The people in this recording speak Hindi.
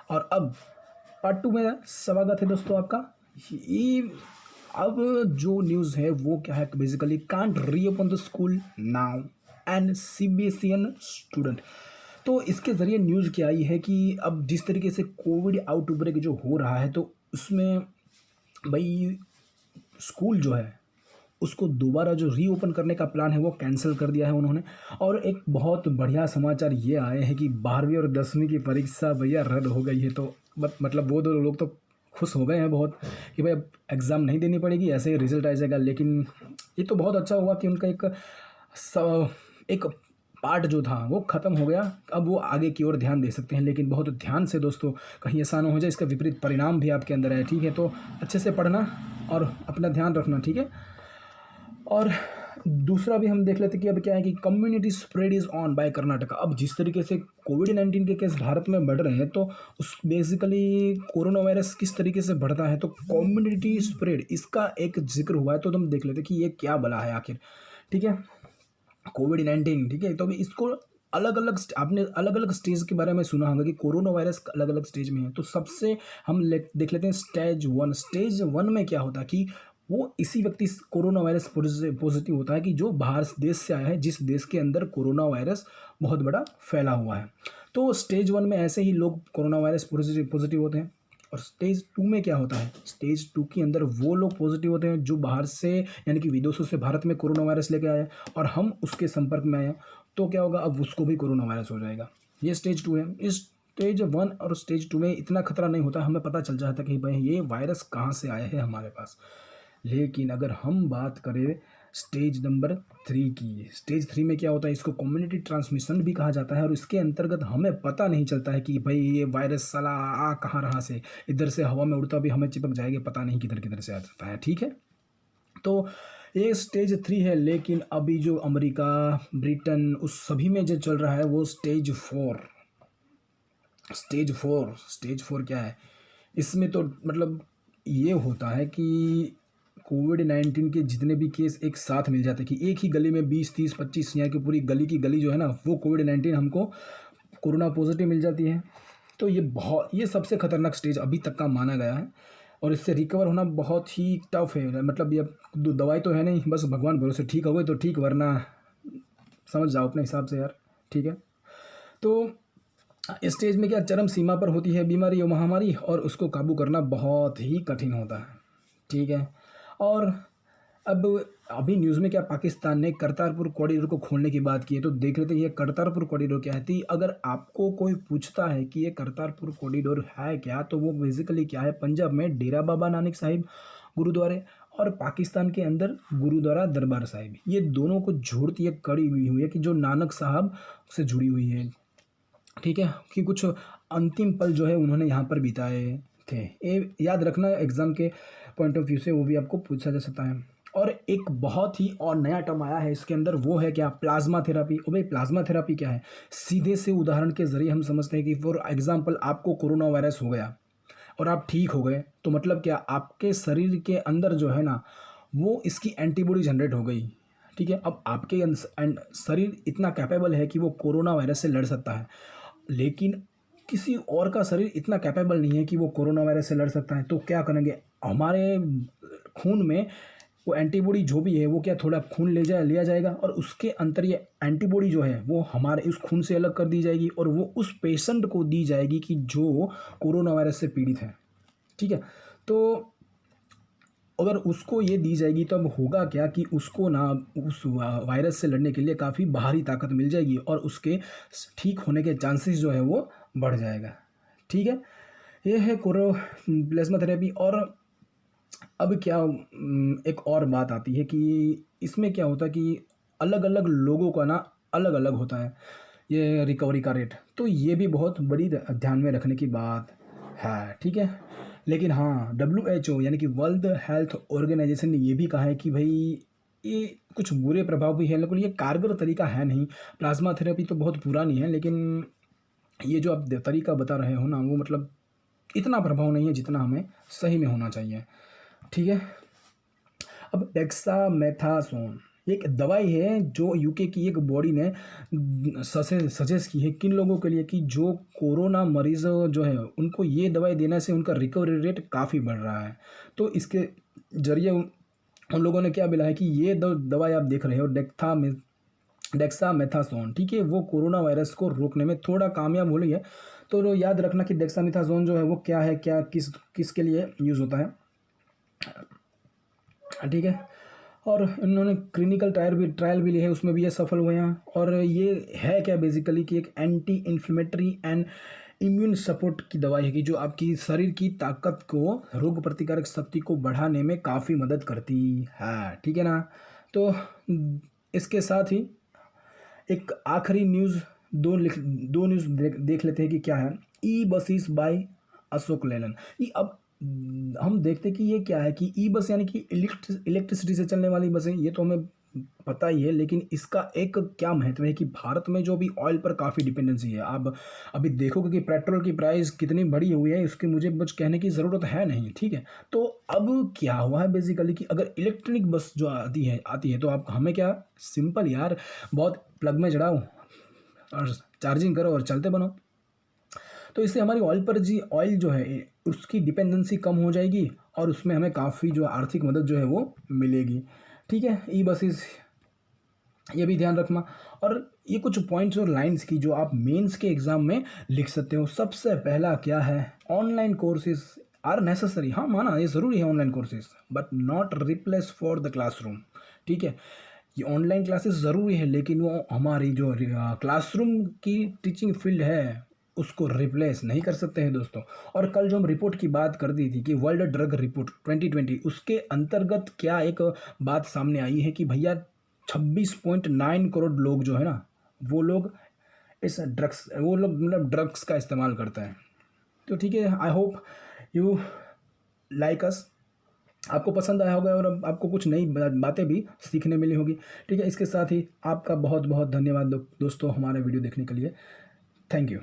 और अब पार्ट 2 में स्वागत है दोस्तों आपका। ये अब जो न्यूज़ है वो क्या है, basically can't reopen the school now and CBSE and student. तो इसके ज़रिए न्यूज़ क्या आई है कि अब जिस तरीके से कोविड आउटब्रेक जो हो रहा है तो उसमें भाई स्कूल जो है उसको दोबारा जो रीओपन करने का प्लान है वो कैंसिल कर दिया है उन्होंने। और एक बहुत बढ़िया समाचार ये आए हैं कि 12वीं और 10वीं की परीक्षा भैया रद्द हो गई है। तो मतलब वो दो लोग तो खुश हो गए हैं बहुत कि भाई अब एग्ज़ाम नहीं देनी पड़ेगी, ऐसे ही रिजल्ट आ जाएगा। लेकिन ये तो बहुत अच्छा हुआ कि उनका एक पार्ट जो था वो ख़त्म हो गया, अब वो आगे की ओर ध्यान दे सकते हैं। लेकिन बहुत ध्यान से दोस्तों, कहीं ऐसा ना हो जाए इसका विपरीत परिणाम भी आपके अंदर आए, ठीक है। तो अच्छे से पढ़ना और अपना ध्यान रखना, ठीक है। और दूसरा भी हम देख लेते कि अब क्या है कि community spread is on by Karnataka. अब जिस तरीके से कोविड-19 के केस भारत में बढ़ रहे हैं तो उस बेसिकली कोरोना वायरस किस तरीके से बढ़ता है तो कम्युनिटी स्प्रेड इसका एक जिक्र हुआ है। तो हम देख लेते कि ये क्या बला है आखिर, ठीक है। कोविड-19, ठीक है। तो अभी इसको अलग अलग आपने अलग अलग स्टेज के बारे में सुना होगा कि कोरोना वायरस अलग अलग स्टेज में है। तो सबसे हम देख लेते हैं स्टेज 1 में क्या होता है कि वो इसी व्यक्ति कोरोना वायरस पॉजिटिव होता है कि जो बाहर देश से आया है, जिस देश के अंदर कोरोना वायरस बहुत बड़ा फैला हुआ है। तो स्टेज 1 में ऐसे ही लोग कोरोना वायरस पॉजिटिव होते हैं। और स्टेज 2 में क्या होता है, स्टेज 2 के अंदर वो लोग पॉजिटिव होते हैं जो बाहर से यानी कि विदेशों से भारत में कोरोना वायरस लेके आए और हम उसके संपर्क में आए। तो क्या होगा, अब उसको भी कोरोना वायरस हो जाएगा। ये स्टेज 2 है। इस स्टेज 1 और स्टेज 2 में इतना खतरा नहीं होता, हमें पता चल जाता कि भाई ये वायरस कहाँ से आया है हमारे पास। लेकिन अगर हम बात करें स्टेज नंबर 3 की, स्टेज 3 में क्या होता है, इसको कम्युनिटी ट्रांसमिशन भी कहा जाता है। और इसके अंतर्गत हमें पता नहीं चलता है कि भाई ये वायरस साला आ कहाँ रहा से, इधर से हवा में उड़ता भी हमें चिपक जाएगा, पता नहीं किधर किधर से आ जाता है, ठीक है। तो ये स्टेज 3 है। लेकिन अभी जो अमेरिका, ब्रिटेन, उस सभी में जो चल रहा है वो स्टेज 4 क्या है, इसमें तो मतलब ये होता है कि कोविड-19 के जितने भी केस एक साथ मिल जाते हैं कि एक ही गली में 20 30 25 यहाँ की पूरी गली की गली जो है ना वो कोविड-19 हमको कोरोना पॉजिटिव मिल जाती है। तो ये सबसे खतरनाक स्टेज अभी तक का माना गया है। और इससे रिकवर होना बहुत ही टफ है। मतलब ये दवाई तो है नहीं, बस भगवान भरोसे ठीक हो गए तो ठीक, वरना समझ जाओ अपने हिसाब से यार, ठीक है। तो इस स्टेज में क्या चरम सीमा पर होती है बीमारी और महामारी, और उसको काबू करना बहुत ही कठिन होता है, ठीक है। और अब अभी न्यूज़ में क्या पाकिस्तान ने करतारपुर कॉरिडोर को खोलने की बात की है। तो देख लेते हैं ये करतारपुर कॉरिडोर क्या है। तो अगर आपको कोई पूछता है कि ये करतारपुर कॉरिडोर है क्या, तो वो बेसिकली क्या है, पंजाब में डेरा बाबा नानक साहिब गुरुद्वारे और पाकिस्तान के अंदर गुरुद्वारा दरबार साहिब, ये दोनों को जोड़ती एक कड़ी हुई है कि जो नानक साहब से जुड़ी हुई है, ठीक है। कि कुछ अंतिम पल जो है उन्होंने यहाँ पर बिताए थे। ये याद रखना, एग्ज़ाम के पॉइंट ऑफ व्यू से वो भी आपको पूछा जा सकता है। और एक बहुत ही और नया टर्म आया है इसके अंदर, वो है क्या, प्लाज्मा थेरापी। और भाई प्लाज्मा थेरापी क्या है, सीधे से उदाहरण के ज़रिए हम समझते हैं कि फॉर एग्जाम्पल आपको कोरोना वायरस हो गया और आप ठीक हो गए, तो मतलब क्या, आपके शरीर के अंदर जो है ना वो इसकी एंटीबॉडी जनरेट हो गई, ठीक है। अब आपके शरीर इतना कैपेबल है कि वो कोरोना वायरस से लड़ सकता है। लेकिन किसी और का शरीर इतना कैपेबल नहीं है कि वो कोरोना वायरस से लड़ सकता है। तो क्या करेंगे, हमारे खून में वो एंटीबॉडी जो भी है वो क्या, थोड़ा खून लिया जाएगा और उसके अंतर ये एंटीबॉडी जो है वो हमारे उस खून से अलग कर दी जाएगी और वो उस पेशेंट को दी जाएगी कि जो कोरोना वायरस से पीड़ित है, ठीक है। तो अगर उसको ये दी जाएगी तो अब होगा क्या कि उसको ना उस वायरस से लड़ने के लिए काफ़ी बाहरी ताकत मिल जाएगी और उसके ठीक होने के चांसेस जो है वो बढ़ जाएगा, ठीक है। ये है कोरो प्लाज्मा थेरेपी। और अब क्या एक और बात आती है कि इसमें क्या होता है कि अलग अलग लोगों का ना अलग अलग होता है ये रिकवरी का रेट। तो ये भी बहुत बड़ी ध्यान में रखने की बात है, ठीक है। लेकिन हाँ, WHO यानी कि वर्ल्ड हेल्थ ऑर्गेनाइजेशन ने ये भी कहा है कि भाई ये कुछ बुरे प्रभाव भी है, लेकिन ये कारगर तरीका है नहीं। प्लाज्मा थेरेपी तो बहुत पुरानी है, लेकिन ये जो आप तरीका बता रहे हो ना वो मतलब इतना प्रभाव नहीं है जितना हमें सही में होना चाहिए, ठीक है। अब डेक्सामेथासोन, एक दवाई है जो यूके की एक बॉडी ने सजेस्ट की है किन लोगों के लिए कि जो कोरोना मरीज जो है उनको ये दवाई देने से उनका रिकवरी रेट काफ़ी बढ़ रहा है। तो इसके जरिए उन लोगों ने क्या मिला है कि ये दवाई आप देख रहे हो डेक्सामेथासोन, ठीक है, वो कोरोना वायरस को रोकने में थोड़ा कामयाब हो रही है। तो याद रखना कि डेक्सामेथासोन जो है वो क्या है, क्या किसके लिए यूज़ होता है, ठीक है। और इन्होंने क्लिनिकल ट्रायल भी लिए है, उसमें भी ये सफल हुए हैं। और ये है क्या बेसिकली कि एक anti inflammatory and immune support की दवाई है कि जो आपकी शरीर की ताकत को, रोग प्रतिकारक शक्ति को बढ़ाने में काफ़ी मदद करती है, ठीक है ना। तो इसके साथ ही एक आखिरी न्यूज़, दो न्यूज़ देख लेते हैं कि क्या है। ई बसेस बाय अशोक लेलन। ये अब हम देखते हैं कि ये क्या है कि ई बस यानी कि इलेक्ट्रिसिटी से चलने वाली बसें, ये तो हमें पता ही है, लेकिन इसका एक क्या महत्व है कि भारत में जो भी ऑयल पर काफ़ी डिपेंडेंसी है। आप अभी देखोगे कि पेट्रोल की प्राइस कितनी बढ़ी हुई है, उसकी मुझे कुछ कहने की ज़रूरत है नहीं, ठीक है। तो अब क्या हुआ है बेसिकली कि अगर इलेक्ट्रॉनिक बस जो आती है तो आप हमें क्या, सिंपल यार, बहुत प्लग में चढ़ाओ और चार्जिंग करो और चलते बनो। तो इससे हमारी ऑयल जो है उसकी डिपेंडेंसी कम हो जाएगी और उसमें हमें काफ़ी जो आर्थिक मदद जो है वो मिलेगी, ठीक है। ई बसेस, ये भी ध्यान रखना। और ये कुछ पॉइंट्स और लाइंस की जो आप मेंस के एग्ज़ाम में लिख सकते हो। सबसे पहला क्या है, ऑनलाइन कोर्सेज आर नेसेसरी। हाँ माना, ये ज़रूरी है online courses, but not replace for the classroom, ठीक है। ये ऑनलाइन क्लासेस ज़रूरी है लेकिन वो हमारी जो क्लासरूम की टीचिंग फील्ड है उसको रिप्लेस नहीं कर सकते हैं दोस्तों। और कल जो हम रिपोर्ट की बात कर दी थी कि वर्ल्ड ड्रग रिपोर्ट 2020, उसके अंतर्गत क्या एक बात सामने आई है कि भैया 26.9 करोड़ लोग जो है ना, वो लोग मतलब ड्रग्स का इस्तेमाल करते हैं। तो ठीक है, I hope you like us, आपको पसंद आया होगा और अब आपको कुछ नई बातें भी सीखने मिली होगी, ठीक है। इसके साथ ही आपका बहुत बहुत धन्यवाद दोस्तों हमारे वीडियो देखने के लिए। Thank you.